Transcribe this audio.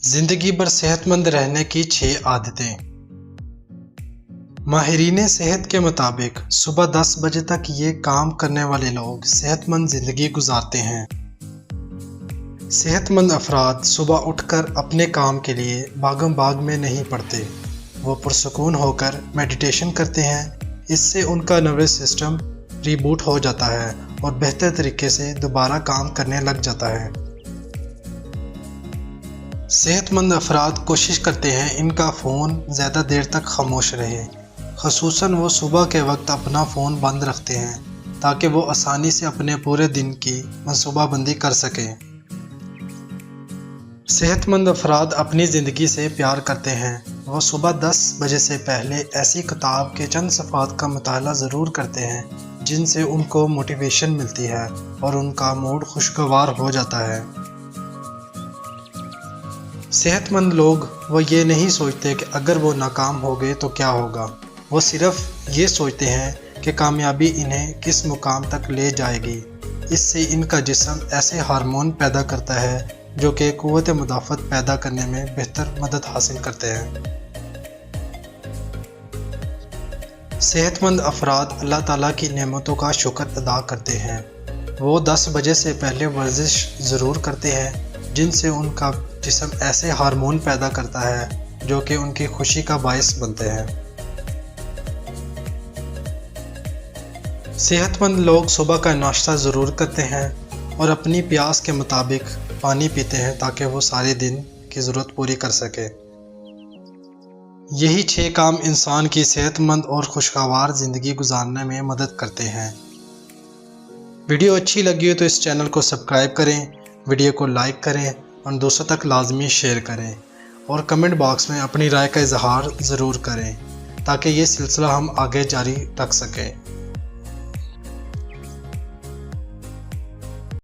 जिंदगी भर सेहतमंद रहने की 6 आदतें। माहिरीन सेहत के मुताबिक सुबह 10 बजे तक ये काम करने वाले लोग सेहतमंद जिंदगी गुजारते हैं। सेहतमंद अफराद सुबह उठकर अपने काम के लिए भागम भाग में नहीं पड़ते। वो पुरसुकून होकर मेडिटेशन करते हैं। इससे उनका नर्वस सिस्टम रीबूट हो जाता है और बेहतर तरीके से दोबारा काम करने लग जाता है। सेहतमंद अफराद कोशिश करते हैं इनका फ़ोन ज़्यादा देर तक खामोश रहे। ख़ुसूसन वो सुबह के वक्त अपना फ़ोन बंद रखते हैं ताकि वो आसानी से अपने पूरे दिन की मनसूबाबंदी कर सकें। सेहतमंद अफराद अपनी ज़िंदगी से प्यार करते हैं। वो सुबह 10 बजे से पहले ऐसी किताब के चंद सफ़ात का मुताला ज़रूर करते हैं जिनसे उनको मोटिवेशन मिलती है और उनका मूड खुशगवार हो जाता है। सेहतमंद लोग वो ये नहीं सोचते कि अगर वो नाकाम हो गए तो क्या होगा। वो सिर्फ ये सोचते हैं कि कामयाबी इन्हें किस मुकाम तक ले जाएगी। इससे इनका जिस्म ऐसे हार्मोन पैदा करता है जो कि क़ुव्वत मुदाफ़त पैदा करने में बेहतर मदद हासिल करते हैं। सेहतमंद अफराद अल्लाह ताला की नेमतों का शुक्र अदा करते हैं। वो 10 बजे से पहले वर्जिश ज़रूर करते हैं जिनसे उनका जिस्म ऐसे हार्मोन पैदा करता है जो कि उनकी खुशी का बायस बनते हैं। सेहतमंद लोग सुबह का नाश्ता ज़रूर करते हैं और अपनी प्यास के मुताबिक पानी पीते हैं ताकि वो सारे दिन की ज़रूरत पूरी कर सके। यही 6 काम इंसान की सेहतमंद और खुशगवार ज़िंदगी गुजारने में मदद करते हैं। वीडियो अच्छी लगी हो तो इस चैनल को सब्सक्राइब करें, वीडियो को लाइक करें और दोस्तों तक लाजमी शेयर करें और कमेंट बॉक्स में अपनी राय का इजहार ज़रूर करें ताकि ये सिलसिला हम आगे जारी रख सकें।